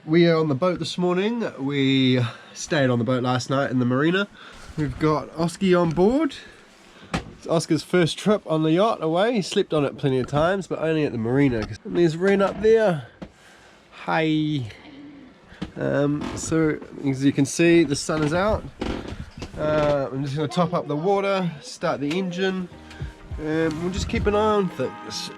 We are on the boat this morning. We stayed on the boat last night in the marina. We've got Oski on board. It's Oscar's first trip on the yacht away. He slept on it plenty of times, but only at the marina. And there's Ren up there. Hi. So as you can see, the sun is out. I'm just going to top up the water, start the engine, and we'll just keep an eye on things.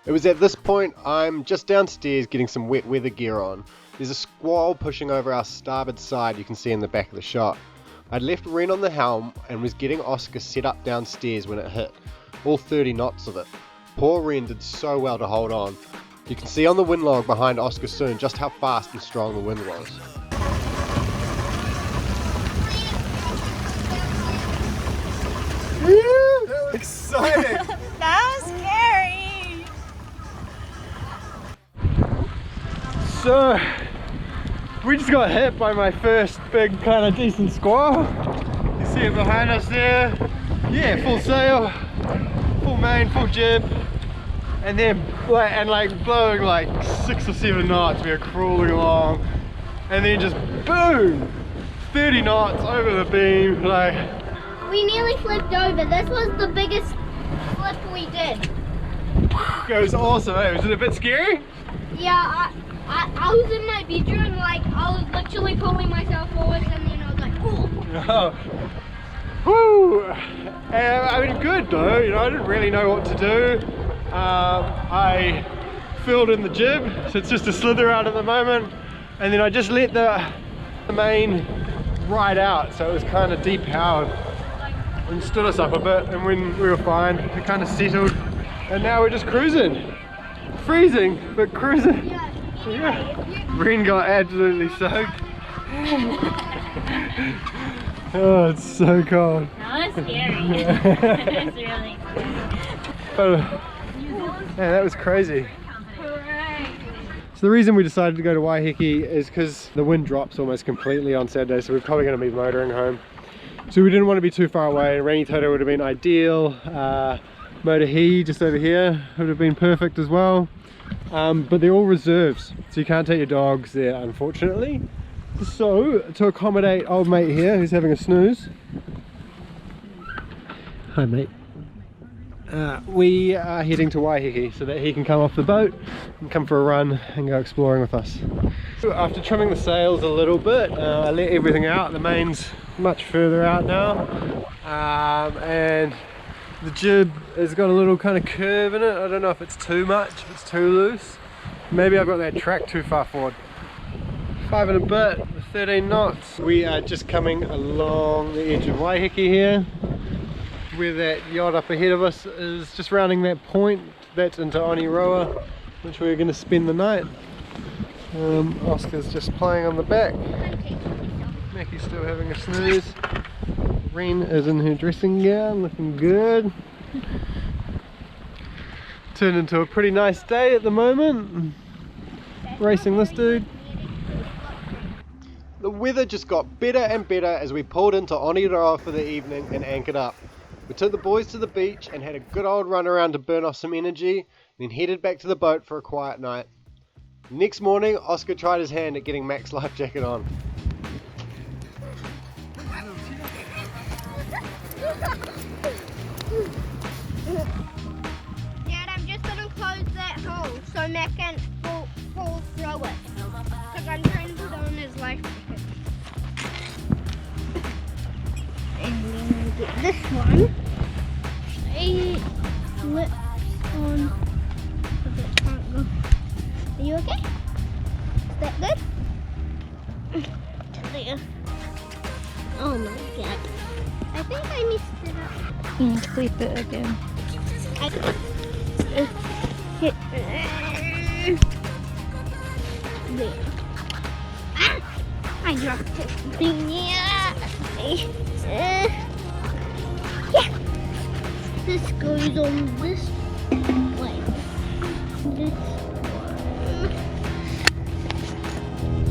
It was at this point I'm just downstairs getting some wet weather gear on. There's a squall pushing over our starboard side, you can see in the back of the shot. I'd left Ren on the helm and was getting Oscar set up downstairs when it hit, all 30 knots of it. Poor Ren did so well to hold on. You can see on the wind log behind Oscar soon just how fast and strong the wind was. Woo! Exciting! That was scary! So, we just got hit by my first big kind of decent squall. You see it behind us there. Yeah, full sail, full main, full jib. And then, like blowing like 6 or 7 knots, we were crawling along. And then just boom! 30 knots over the beam, like. We nearly flipped over. This was the biggest flip we did. It was awesome, eh? Was it a bit scary? Yeah, I was in my bedroom and like I was literally pulling myself forward and then I was like, oh. Woo! I mean, good though, you know, I didn't really know what to do. I filled in the jib, so it's just a slither out at the moment. And then I just let the main ride out, so it was kind of depowered. And stood us up a bit, and when we were fine, it kind of settled. And now we're just cruising. Freezing, but cruising. Yeah. Ren got absolutely soaked. Oh, it's so cold. That was scary. It's really Oh, man, that was crazy. So the reason we decided to go to Waiheke is because the wind drops almost completely on Saturday, so we're probably going to be motoring home. So we didn't want to be too far away. Rainy Toto would have been ideal. Waiheke just over here would have been perfect as well. But they're all reserves, so you can't take your dogs there, unfortunately. So to accommodate old mate here who's having a snooze. Hi mate. We are heading to Waiheke so that he can come off the boat and come for a run and go exploring with us. After trimming the sails a little bit, I let everything out. The main's much further out now, and the jib has got a little kind of curve in it. I don't know if it's too much, if it's too loose. Maybe I've got that track too far forward. 5 and a bit, 13 knots. We are just coming along the edge of Waiheke here, where that yacht up ahead of us is just rounding that point. That's into Oneroa, which we're going to spend the night. Oscar's just playing on the back. Mackie's still having a snooze. Ren is in her dressing gown, looking good. Turned into a pretty nice day at the moment. Racing this dude. The weather just got better and better as we pulled into Oneroa for the evening and anchored up. We took the boys to the beach and had a good old run around to burn off some energy, then headed back to the boat for a quiet night. Next morning, Oscar tried his hand at getting Mac's life jacket on. Dad, I'm just gonna close that hole so Mac can fall through it. Because I'm trying to put on his life jacket. And then we get this one. It slips on. Because it can't go. Are you okay? Is that good? There. Oh my god. I think I messed it up. You need to clip it again. There. Ah, I dropped it. Yeah. Yeah. This goes on this way. This one.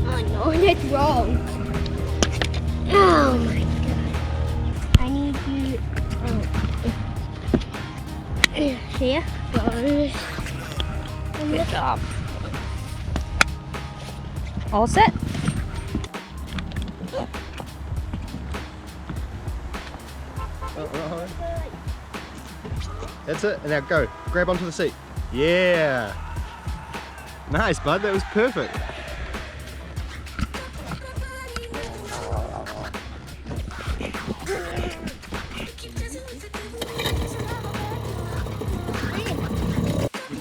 Oh no, that's wrong. Oh my god. I need you. Here goes. Good job. All set? That's it, and now go. Grab onto the seat. Yeah. Nice, bud. That was perfect.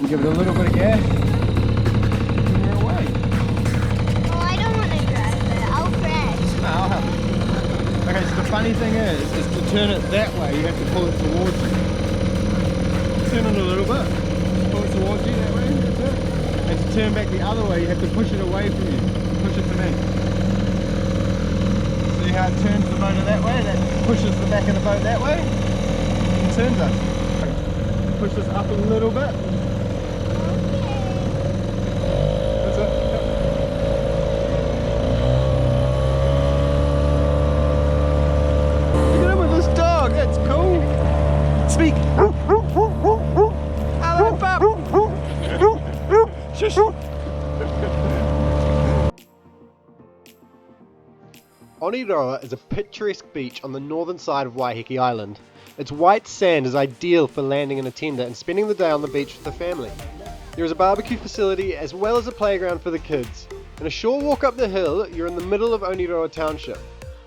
Give it a little bit of gas. And you're away. Oh, I don't want to drive it. I'll crash. No, I'll help you. Okay, so the funny thing is to turn it that way, you have to pull it towards you. Turn it a little bit. Pull it towards you that way. That's it. And to turn back the other way, you have to push it away from you. Push it to me. See how it turns the motor that way? That pushes the back of the boat that way. And turns us. Push this up a little bit. That's it. Look at him with this dog. That's cool. Speak. Hello, pup. Shush. Oneroa is a picturesque beach on the northern side of Waiheke Island. Its white sand is ideal for landing in a tender and spending the day on the beach with the family. There is a barbecue facility as well as a playground for the kids. In a short walk up the hill, you're in the middle of Oneroa Township.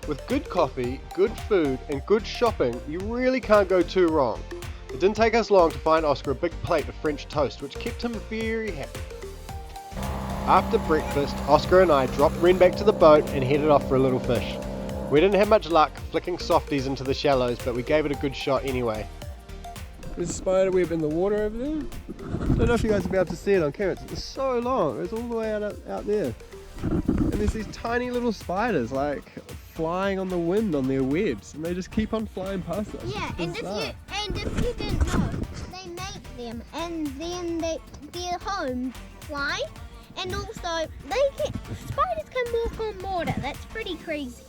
With good coffee, good food and good shopping, you really can't go too wrong. It didn't take us long to find Oscar a big plate of French toast, which kept him very happy. After breakfast, Oscar and I dropped Ren back to the boat and headed off for a little fish. We didn't have much luck flicking softies into the shallows, but we gave it a good shot anyway. There's a spider web in the water over there. I don't know if you guys will be able to see it on camera. It's so long. It's all the way out there. And there's these tiny little spiders like flying on the wind on their webs, and they just keep on flying past us. Yeah, and if you didn't know, they make them, and then their homes fly, and also spiders can walk on water. That's pretty crazy.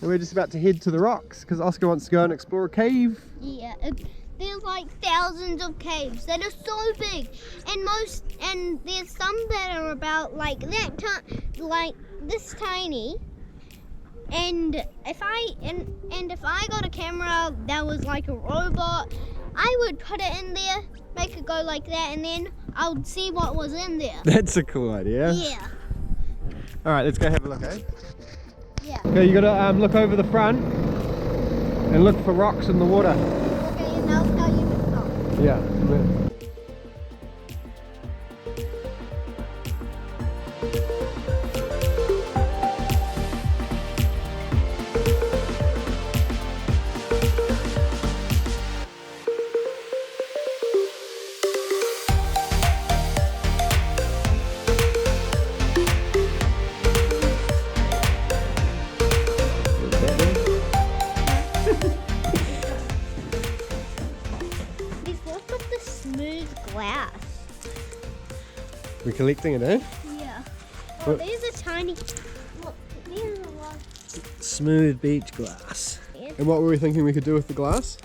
And we're just about to head to the rocks because Oscar wants to go and explore a cave. Yeah, there's like thousands of caves that are so big, and there's some that are about like like this tiny. And if I got a camera that was like a robot, I would put it in there, make it go like that, and then I would see what was in there. That's a cool idea. Yeah. All right, let's go have a look, eh? Yeah. Okay, you gotta look over the front and look for rocks in the water. Okay, and I'll tell you to stop. Yeah. Glass. We're collecting it, eh? Yeah. Oh, Look. there's a tiny. Look, there's a lot. Smooth beach glass. And what were we thinking we could do with the glass?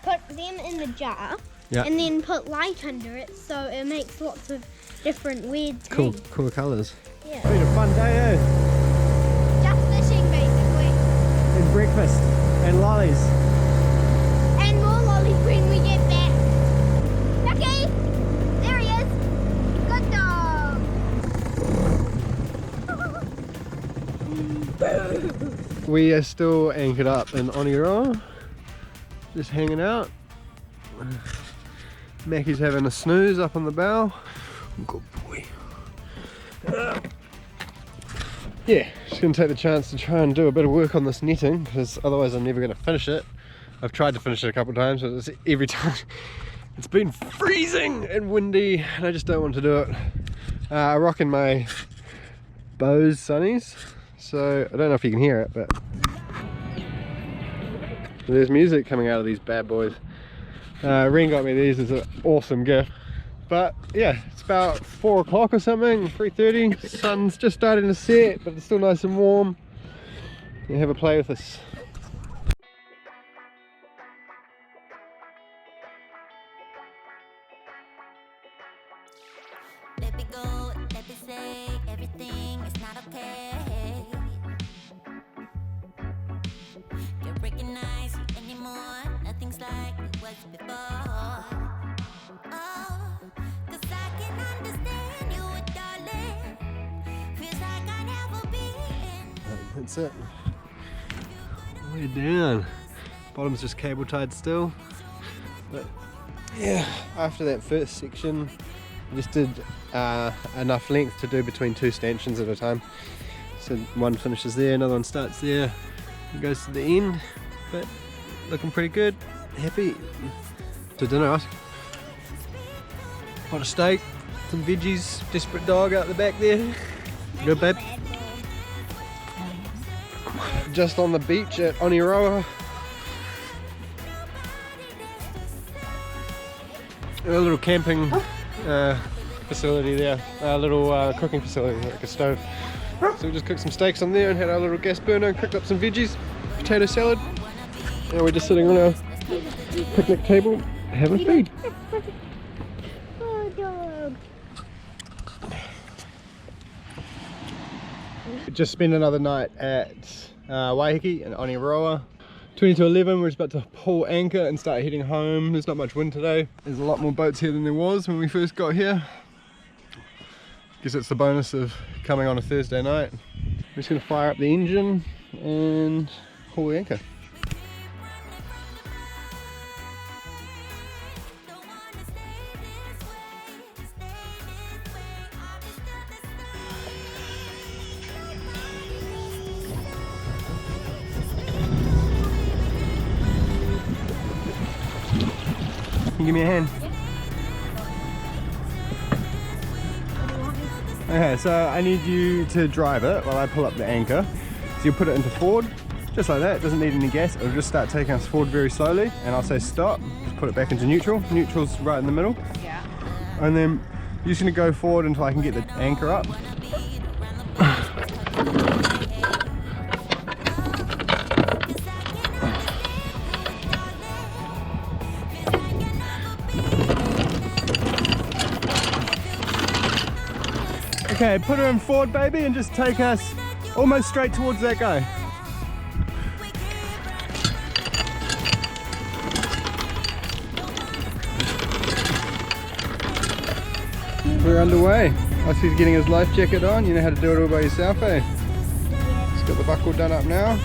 Put them in the jar. Yeah. And then put light under it so it makes lots of different weird Cool, things. cool colours. Yeah. It's been a fun day, eh? Just fishing basically. And breakfast and lollies. And more lollies when we get back. Okay, there he is. Good dog. We are still anchored up in Oneroa, just hanging out. Mackie's having a snooze up on the bow. Good boy. Yeah, just going to take the chance to try and do a bit of work on this netting, because otherwise I'm never going to finish it. I've tried to finish it a couple of times, but every time it's been freezing and windy, and I just don't want to do it I'm rocking my Bose sunnies, so I don't know if you can hear it, but there's music coming out of these bad boys. Ren got me these as an awesome gift. But yeah, it's about 4 o'clock or something, 3:30. Sun's just starting to set, but it's still nice and warm. You have a play with this. Let me go, let me say everything is not okay. Can't recognize you anymore, nothing's like it was before. Oh, 'cause I can understand you, darling. Feels like I never been. That's it. Way down. Bottom's just cable tied still. But yeah, after that first section, I just did enough length to do between 2 stanchions at a time. So one finishes there, another one starts there, and goes to the end. But looking pretty good, happy. To dinner, us. Pot of steak, some veggies, desperate dog out the back there. Good babe. Just on the beach at Oneroa. A little camping facility there, a little cooking facility, like a stove. So we just cooked some steaks on there and had our little gas burner and cooked up some veggies, potato salad. And we're just sitting on our picnic table having a feed. Oh, dog. Just spent another night at Waiheke and Oneroa. 20 to 11, we're just about to pull anchor and start heading home. There's not much wind today. There's a lot more boats here than there was when we first got here. Guess it's the bonus of coming on a Thursday night. We're just going to fire up the engine and pull anchor. Can you give me a hand? Okay, so I need you to drive it while I pull up the anchor. So you put it into forward, just like that. It doesn't need any gas. It'll just start taking us forward very slowly. And I'll say stop, just put it back into neutral. Neutral's right in the middle. Yeah. And then you're just gonna go forward until I can get the anchor up. Okay, put her in forward, baby, and just take us almost straight towards that guy. We're underway. Ossie's getting his life jacket on. You know how to do it all by yourself, eh? He's got the buckle done up now.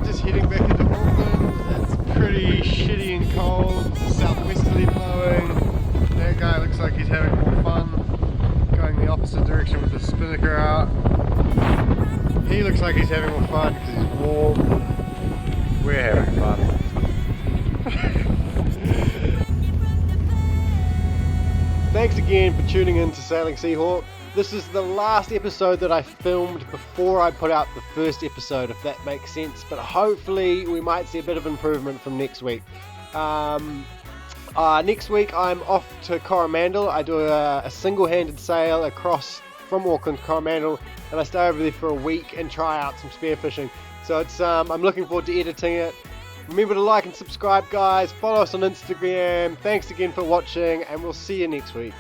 Just heading back into Auckland. It's pretty shitty and cold. It's southwesterly blowing. That guy looks like he's having more fun, going the opposite direction with his spinnaker out. He looks like he's having more fun because he's warm. We're having fun. Thanks again for tuning in to Sailing Seahawk. This is the last episode that I filmed before I put out the first episode, if that makes sense, but hopefully we might see a bit of improvement from next week. Next week I'm off to Coromandel. I do a single-handed sail across from Auckland to Coromandel, and I stay over there for a week and try out some spearfishing. So it's I'm looking forward to editing it. Remember to like and subscribe, guys. Follow us on Instagram. Thanks again for watching, and we'll see you next week.